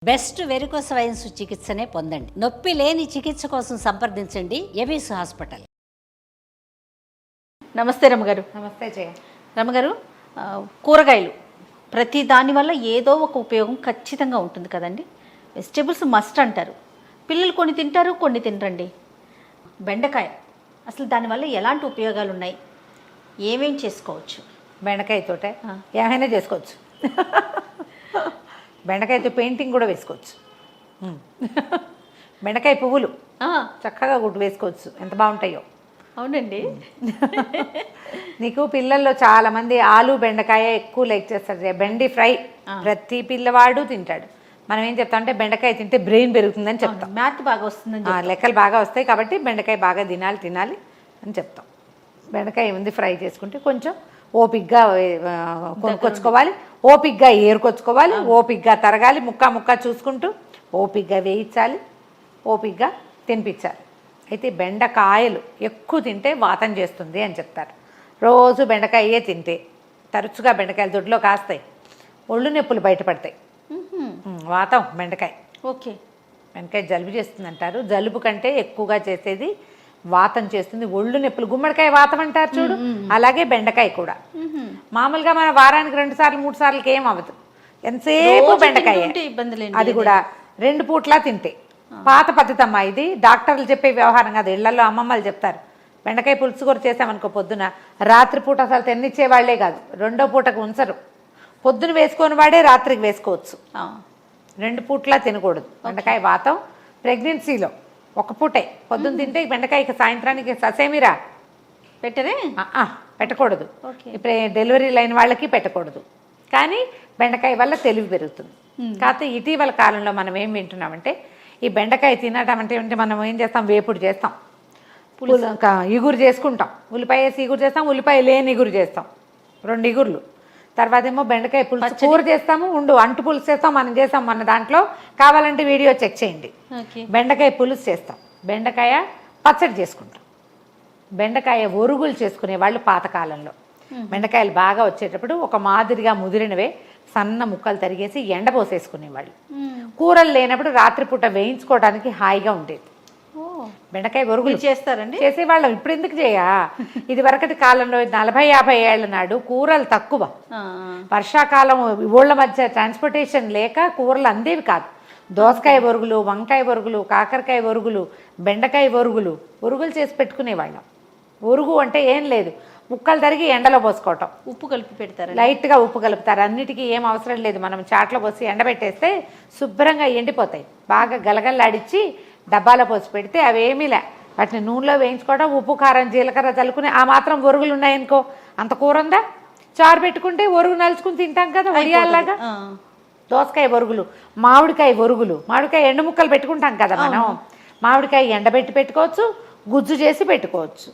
Best varicose wines చికిత్సనే పొందండి. నొప్పి లేని చికిత్స కోసం సంప్రదించండి ఎవిస్ హాస్పిటల్. నమస్తే రమ్మగారు. నమస్తే జయ. రమ్మగారు, కూరగాయలు ప్రతి దాని వల్ల ఏదో ఒక ఉపయోగం ఖచ్చితంగా ఉంటుంది కదండి. వెజిటేబుల్స్ మస్ట్ అంటారు. పిల్లలు కొన్ని తింటారు, కొన్ని తినరండి. బెండకాయ అసలు దానివల్ల ఎలాంటి ఉపయోగాలు ఉన్నాయి, ఏమేం చేసుకోవచ్చు? బెండకాయతోటే ఏమైనా చేసుకోవచ్చు. బెండకాయతో పెయింటింగ్ కూడా వేసుకోవచ్చు. బెండకాయ పువ్వులు చక్కగా గుడ్డు వేసుకోవచ్చు, ఎంత బాగుంటాయో. అవునండి. నీకు పిల్లల్లో చాలామంది ఆలు బెండకాయ ఎక్కువ లైక్ చేస్తారు. బెండి ఫ్రై ప్రతి పిల్లవాడు తింటాడు. మనం ఏం చెప్తాం అంటే బెండకాయ తింటే బ్రెయిన్ పెరుగుతుందని చెప్తాం. మ్యాథ్ బాగా వస్తుందని, లెక్కలు బాగా వస్తాయి కాబట్టి బెండకాయ బాగా తినాలి అని చెప్తాం. బెండకాయ ఉంది ఫ్రై చేసుకుంటే కొంచెం ఓపిగ్గా కొనుక్కొచ్చుకోవాలి, ఓపిగ్గా ఏరుకొచ్చుకోవాలి, ఓపిగ్గా తరగాలి, ముక్క చూసుకుంటూ ఓపిగ్గా వేయించాలి, ఓపిగ్గా తినిపించాలి. అయితే బెండకాయలు ఎక్కువ తింటే వాతం చేస్తుంది అని చెప్తారు. రోజు బెండకాయే తింటే తరచుగా బెండకాయలు దొడ్లో కాస్తాయి, ఒళ్ళు నొప్పులు బయటపడతాయి. వాతం బెండకాయ. ఓకే. బెండకాయ జలుబు చేస్తుంది అంటారు. జలుబు కంటే ఎక్కువగా చేసేది వాతం చేస్తుంది, ఒళ్ళు నొప్పులు. గుమ్మడికాయ వాతం అంటారు చూడు, అలాగే బెండకాయ కూడా. మామూలుగా మన వారానికి 2 సార్లు 3 సార్లకి ఏం అవ్వదు, ఎంతసేపు బెండకాయ. అది కూడా 2 పూట్లా తింటే. పాత పద్ధతి అమ్మా ఇది, డాక్టర్లు చెప్పే వ్యవహారం కాదు. ఇళ్లలో అమ్మమ్మలు చెప్తారు. బెండకాయ పులుసు కూర చేసామనుకో పొద్దున, రాత్రిపూట అసలు తిన్నిచ్చేవాళ్లే కాదు, 2వ పూటకు ఉంచరు. పొద్దున వేసుకొని వాడే రాత్రికి వేసుకోవచ్చు, 2 పూట్లా తినకూడదు. బెండకాయ వాతం ప్రెగ్నెన్సీలో 1 పూటే పొద్దున్న తింటే బెండకాయ సాయంత్రానికి ససేమిరా పెట్టరే, పెట్టకూడదు. ఇప్పుడు డెలివరీ లైన్ వాళ్ళకి పెట్టకూడదు. కానీ బెండకాయ వల్ల తెలివి పెరుగుతుంది. కాకపోతే ఇటీవల కాలంలో మనం ఏం వింటున్నామంటే, ఈ బెండకాయ తినడం అంటే మనం ఏం చేస్తాం, వేపుడు చేస్తాం, ఇగురు చేసుకుంటాం, ఉల్లిపాయ వేసి ఇగురు చేస్తాం, ఉల్లిపాయ లేని ఇగురు చేస్తాం, 2 ఇగుర్లు. తర్వాత ఏమో బెండకాయ పులుసు కూర చేస్తాము, అంటు పులుసు చేస్తాం. మనం చేస్తాం మన దాంట్లో, కావాలంటే వీడియో చెక్ చేయండి. బెండకాయ పులుసు చేస్తాం, బెండకాయ పచ్చడి చేసుకుంటాం, బెండకాయ ఒరుగులు చేసుకునే వాళ్ళు పాతకాలంలో. బెండకాయలు బాగా వచ్చేటప్పుడు ఒక మాదిరిగా ముదిరినవే సన్న ముక్కలు తరిగేసి ఎండపోసేసుకునేవాళ్ళు. కూరలు లేనప్పుడు రాత్రిపూట వేయించుకోవడానికి హాయిగా ఉండేది. బెండకాయ ఒరుగులు చేస్తారండి, చేసేవాళ్ళం. ఇప్పుడు ఎందుకు ఇది వరకటి కాలంలో 40-50 ఏళ్ల నాడు కూరలు తక్కువ. వర్షాకాలం ఊళ్ళ మధ్య ట్రాన్స్పోర్టేషన్ లేక కూరలు అందేవి కాదు. దోసకాయ ఒరుగులు, వంకాయ ఒరుగులు, కాకరకాయ ఒరుగులు, బెండకాయ ఒరుగులు చేసి పెట్టుకునేవాళ్ళం. ఒరుగు అంటే ఏం లేదు, ముక్కలు తరిగి ఎండలో పోసుకోవటం, ఉప్పు కలిపి పెడతారు, లైట్గా ఉప్పు కలుపుతారు. అన్నిటికీ ఏం అవసరం లేదు, మనం చాట్లో పోసి ఎండబెట్టేస్తే శుభ్రంగా ఎండిపోతాయి. బాగా గలగల్లాడిచ్చి డబ్బాలో పోసి పెడితే అవేమీలే, వాటిని నూనెలో వేయించుకోవడం, ఉప్పు కారం జీలకర్ర చల్లుకుని ఆ మాత్రం ఒరుగులు ఉన్నాయనుకో, అంత కూర ఉందా, చారు పెట్టుకుంటే ఒరుగు నలుచుకుని తింటాం కదా వడియాల్లాగా. దోసకాయ ఒరుగులు, మామిడికాయ ఒరుగులు, మామిడికాయ ఎండు ముక్కలు పెట్టుకుంటాం కదా మనం, మామిడికాయ ఎండబెట్టి పెట్టుకోవచ్చు, గుజ్జు చేసి పెట్టుకోవచ్చు.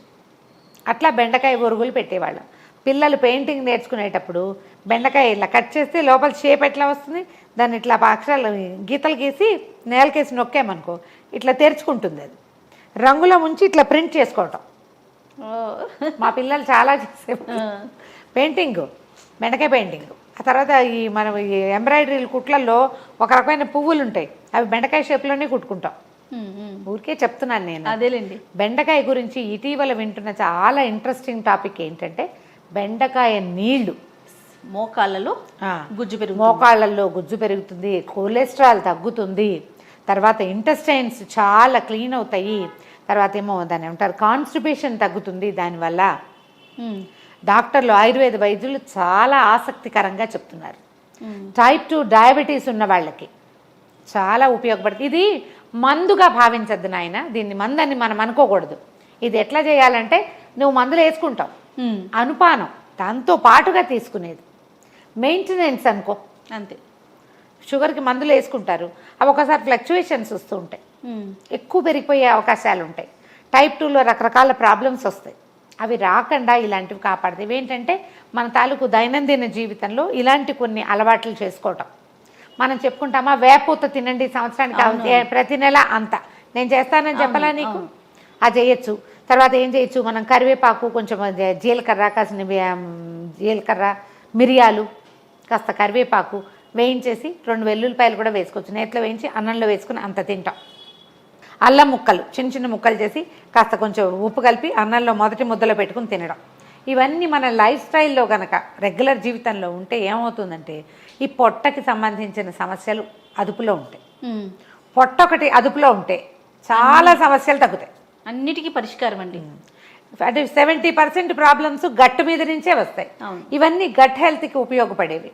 అట్లా బెండకాయ ఒరుగులు పెట్టేవాళ్ళం. పిల్లలు పెయింటింగ్ నేర్చుకునేటప్పుడు బెండకాయ ఇలా కట్ చేస్తే లోపల షేప్ ఎట్లా వస్తుంది, దాన్ని ఇట్లా అక్షరాలు గీతలు గీసి నేలకేసి నొక్కామనుకో ఇట్లా తెరుచుకుంటుంది. అది రంగులో ముంచి ఇట్లా ప్రింట్ చేసుకోవటం మా పిల్లలు చాలా చేసేవాళ్ళు. పెయింటింగ్, బెండకాయ పెయింటింగ్. ఆ తర్వాత ఈ మనం ఈ ఎంబ్రాయిడరీలు కుట్లల్లో ఒక రకమైన పువ్వులు ఉంటాయి, అవి బెండకాయ షేప్లోనే కుట్టుకుంటాం. ఊరికే చెప్తున్నాను నేను. అదేలేండి. బెండకాయ గురించి ఇటీవల వింటున్న చాలా ఇంట్రెస్టింగ్ టాపిక్ ఏంటంటే, బెండకాయ నీళ్లు మోకాళ్ళలో గుజ్జు పెరుగుతుంది, కొలెస్ట్రాల్ తగ్గుతుంది, తర్వాత ఇంటెస్టైన్స్ చాలా క్లీన్ అవుతాయి, తర్వాత ఏమో దాన్ని ఏమంటారు కాన్స్టిపేషన్ తగ్గుతుంది దానివల్ల. డాక్టర్లు, ఆయుర్వేద వైద్యులు చాలా ఆసక్తికరంగా చెప్తున్నారు. టైప్ 2 డయాబెటీస్ ఉన్న వాళ్ళకి చాలా ఉపయోగపడుతుంది. ఇది మందుగా భావించద్దు నాయన, దీన్ని మందని మనం అనుకోకూడదు. ఇది ఎట్లా చేయాలంటే, నువ్వు మందులు వేసుకుంటావు, అనుపానం దాంతో పాటుగా తీసుకునేది మెయింటెనెన్స్ అనుకో, అంతే. షుగర్కి మందులు వేసుకుంటారు, అవి ఒకసారి ఫ్లక్చువేషన్స్ వస్తూ ఉంటాయి, ఎక్కువ పెరిగిపోయే అవకాశాలు ఉంటాయి. టైప్ 2లో రకరకాల ప్రాబ్లమ్స్ వస్తాయి. అవి రాకుండా ఇలాంటివి కాపాడతాయి. ఏంటంటే మన తాలూకు దైనందిన జీవితంలో ఇలాంటి కొన్ని అలవాట్లు చేసుకోవటం. మనం చెప్పుకుంటామా, వేపూత తినండి సంవత్సరానికి ప్రతి నెల అంత, నేను చేస్తానని చెప్పాలా నీకు, అది చేయొచ్చు. తర్వాత ఏం చేయొచ్చు, మనం కరివేపాకు, కొంచెం జీలకర్ర, కాసిన జీలకర్ర, మిరియాలు, కాస్త కరివేపాకు వేయించేసి 2 వెల్లుల్లిపాయలు కూడా వేసుకోవచ్చు, నేతిలో వేయించి అన్నంలో వేసుకుని అంత తింటాం. అల్లం ముక్కలు చిన్న చిన్న ముక్కలు చేసి కాస్త కొంచెం ఉప్పు కలిపి అన్నంలో మొదటి ముద్దలో పెట్టుకుని తినడం. ఇవన్నీ మన లైఫ్ స్టైల్లో కనుక రెగ్యులర్ జీవితంలో ఉంటే ఏమవుతుందంటే ఈ పొట్టకి సంబంధించిన సమస్యలు అదుపులో ఉంటాయి. పొట్ట ఒకటి అదుపులో ఉంటే చాలా సమస్యలు తగ్గుతాయి. అన్నిటికీ పరిష్కారం అండి. అంటే 70% ప్రాబ్లమ్స్ గట్టు మీద నుంచే వస్తాయి. ఇవన్నీ గట్ హెల్త్కి ఉపయోగపడేవి.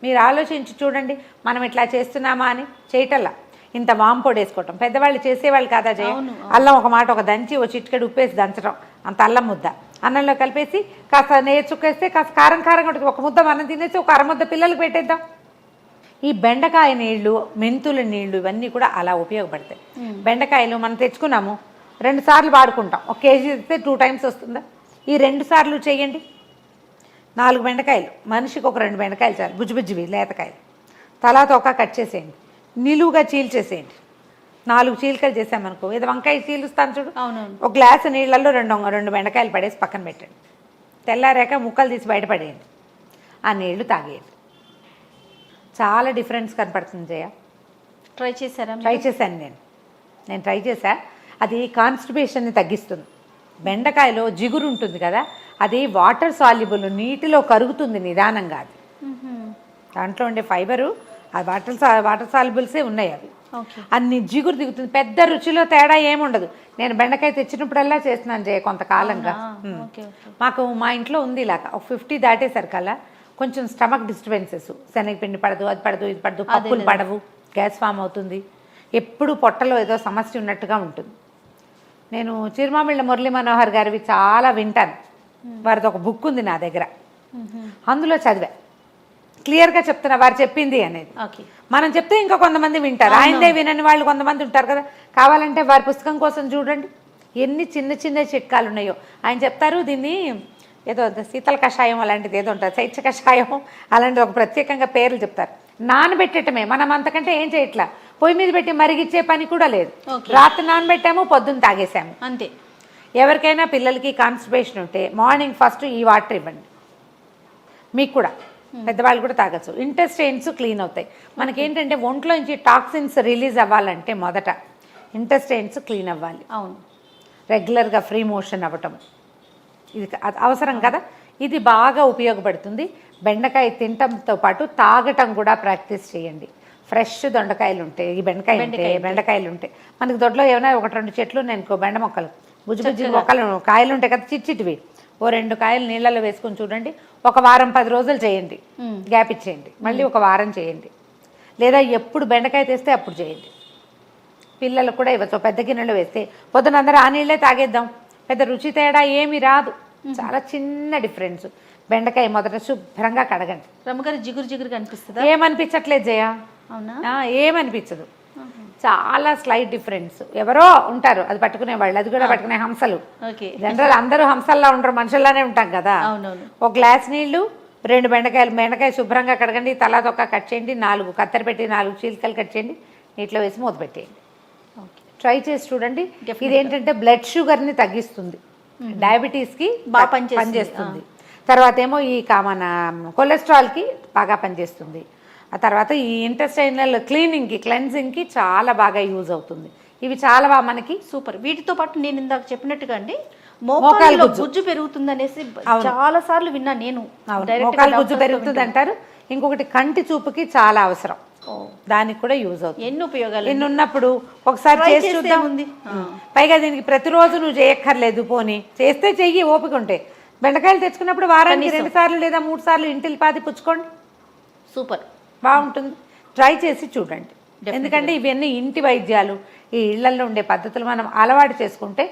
మీరు ఆలోచించి చూడండి, మనం ఇట్లా చేస్తున్నామా అని చేయటల్లా. ఇంత వాంపొడి వేసుకోవటం పెద్దవాళ్ళు చేసేవాళ్ళు కాదా జయ? అల్లం ఒక మాట ఒక దంచి ఒక చిటికెడు ఉప్పేసి దంచడం, అంత అల్లం ముద్ద అన్నంలో కలిపేసి కాస్త నెయ్యి చుక్కేస్తే కాస్త కారం కారంగా ఉంటుంది. ఒక ముద్ద మనం తినేసి ఒక అరముద్ద పిల్లలకు పెట్టేద్దాం. ఈ బెండకాయ నీళ్లు, మెంతుల నీళ్లు ఇవన్నీ కూడా అలా ఉపయోగపడతాయి. బెండకాయలు మనం తెచ్చుకున్నాము, 2 సార్లు వాడుకుంటాం. 1 కేజీ తెస్తే 2 టైమ్స్ వస్తుందా? ఈ 2 సార్లు చేయండి. 4 బెండకాయలు, మనిషికి ఒక 2 బెండకాయలు చాలు, బుజ్జిబుజ్జివి లేతకాయలు. తలా తోక కట్ చేసేయండి, నిలువుగా చీల్చేసేయండి. 4 చీలికలు చేసామనుకో, ఏదో వంకాయ చీలుస్తాను చూడు, ఒక గ్లాసు నీళ్ళల్లో 2 బెండకాయలు పడేసి పక్కన పెట్టండి. తెల్లారాక ముక్కలు తీసి బయటపడేయండి, ఆ నీళ్లు తాగేయండి. చాలా డిఫరెన్స్ కనపడుతుంది జయ. ట్రై చేశారా? ట్రై చేశాను నేను ట్రై చేశా. అది కాన్స్టిపేషన్ని తగ్గిస్తుంది. బెండకాయలో జిగురు ఉంటుంది కదా, అది వాటర్ సాల్యుబుల్, నీటిలో కరుగుతుంది నిదానంగా. అది దాంట్లో ఉండే ఫైబరు ఆ వాటర్ సాల్యుబుల్సే ఉన్నాయి. అవి అన్ని జిగురు దిగుతుంది. పెద్ద రుచిలో తేడా ఏముండదు. నేను బెండకాయ తెచ్చినప్పుడల్లా చేస్తున్నాను జయ కొంతకాలంగా. మాకు మా ఇంట్లో ఉంది ఇలాగా. ఒక 50 దాటేసరికల్లా కొంచెం స్టమక్ డిస్టర్బెన్సెస్, శనగపిండి పడదు, అది పడదు, ఇది పడదు, పప్పులు పడవు, గ్యాస్ ఫామ్ అవుతుంది, ఎప్పుడు పొట్టలో ఏదో సమస్య ఉన్నట్టుగా ఉంటుంది. నేను చిరుమామిళ్ళ మురళీ మనోహర్ గారివి చాలా వింటాను. వారిది ఒక బుక్ ఉంది నా దగ్గర, అందులో చదివా. క్లియర్గా చెప్తున్నా వారు చెప్పింది అనేది. మనం చెప్తే ఇంకా కొంతమంది వింటారు, ఆయనదే వినని వాళ్ళు కొంతమంది ఉంటారు కదా. కావాలంటే వారి పుస్తకం కోసం చూడండి ఎన్ని చిన్న చిన్న చిట్కాలు ఉన్నాయో. ఆయన చెప్తారు దీన్ని ఏదో శీతల కషాయం అలాంటిది ఏదో ఉంటుంది, శైత్య కషాయం అలాంటిది ఒక ప్రత్యేకంగా పేర్లు చెప్తారు. నానబెట్టడమే, మనం అంతకంటే ఏం చేయట్లా. పొయ్యి మీద పెట్టి మరిగిచ్చే పని కూడా లేదు. రాత్రి నానబెట్టాము, పొద్దున్న తాగేసాము అంతే. ఎవరికైనా పిల్లలకి కాన్స్టిపేషన్ ఉంటే మార్నింగ్ ఫస్ట్ ఈ వాటర్ ఇవ్వండి. మీకు కూడా పెద్దవాళ్ళు కూడా తాగొచ్చు. ఇంటెస్టైన్స్ క్లీన్ అవుతాయి. మనకేంటంటే ఒంట్లో నుంచి టాక్సిన్స్ రిలీజ్ అవ్వాలంటే మొదట ఇంటెస్టైన్స్ క్లీన్ అవ్వాలి. అవును, రెగ్యులర్గా ఫ్రీ మోషన్ అవ్వటం ఇది అవసరం కదా. ఇది బాగా ఉపయోగపడుతుంది. బెండకాయ తినటంతో పాటు తాగటం కూడా ప్రాక్టీస్ చేయండి. ఫ్రెష్ దొండకాయలు ఉంటాయి, ఈ బెండకాయలు ఉంటాయి మనకి దొడ్లో. ఏమైనా 1-2 చెట్లు నేను బెండ మొక్కలు, బుజ్జి మొక్కలు, కాయలు ఉంటాయి కదా చిట్చిటివి, ఓ 2 కాయలు నీళ్ళలో వేసుకొని చూడండి. ఒక వారం 10 రోజులు చేయండి, గ్యాప్ ఇచ్చేయండి, మళ్ళీ ఒక వారం చేయండి. లేదా ఎప్పుడు బెండకాయ తెస్తే అప్పుడు చేయండి. పిల్లలకు కూడా ఇవ్వచ్చు. పెద్ద గిన్నెలో వేస్తే పొద్దున అందరూ ఆ నీళ్ళే తాగేద్దాం, పెద్ద రుచి తేడా ఏమీ రాదు. చాలా చిన్న డిఫరెన్స్. బెండకాయ మొదట శుభ్రంగా కడగండి. రమ్మగారు జిగురు జిగురుగా అనిపిస్తుందా? ఏమనిపించట్లేదు జయ, అవునా? ఏమనిపించదు. చాలా స్లైట్ డిఫరెన్స్. ఎవరో ఉంటారు అది పట్టుకునే వాళ్ళు, అది కూడా పట్టుకునే హంసలు. జనరల్ అందరూ హంసల్లా ఉండరు, మనుషుల్లానే ఉంటాం కదా. ఒక గ్లాస్ నీళ్లు, 2 బెండకాయ శుభ్రంగా కడగండి, తలా తొక్క కట్ చేయండి, 4 కత్తెర పెట్టి 4 చీలికలు కట్ చేయండి, నీటిలో వేసి మూత పెట్టేయండి. ట్రై చేసి చూడండి. ఇదేంటంటే బ్లడ్ షుగర్ని తగ్గిస్తుంది, డయాబెటీస్కి బాగా పనిచేస్తుంది. తర్వాత ఏమో ఈ మన కొలెస్ట్రాల్కి బాగా పనిచేస్తుంది. ఆ తర్వాత ఈ ఇంటెస్టైనల్ క్లెన్జింగ్కి చాలా బాగా యూజ్ అవుతుంది. ఇవి చాలా బాగా మనకి సూపర్. వీటితో పాటు నేను ఇందాక చెప్పినట్టుగా అండి మోకాలు గుజ్జు పెరుగుతుంది అనేసి చాలా సార్లు విన్నా నేను. మోకాలు గుజ్జు పెరుగుతుంది అంటారు. ఇంకొకటి కంటి చూపుకి చాలా అవసరం, దానికి కూడా యూజ్ అవుతుంది. ఎన్ని ఉపయోగాలు ఎన్ని ఉన్నప్పుడు ఒకసారి చేసి చూద్దాం. పైగా దీనికి ప్రతిరోజు నువ్వు చేయక్కర్లేదు, పోనీ చేస్తే చెయ్యి ఓపిక ఉంటే. బెండకాయలు తెచ్చుకున్నప్పుడు వారానికి 2 సార్లు లేదా 3 సార్లు ఇంటిల్లిపాది పుచ్చుకోండి, సూపర్ బాగుంటుంది. ట్రై చేసి చూడండి. ఎందుకంటే ఇవన్నీ ఇంటి వైద్యాలు, ఈ ఇళ్లలో ఉండే పద్ధతులు మనం అలవాటు చేసుకుంటే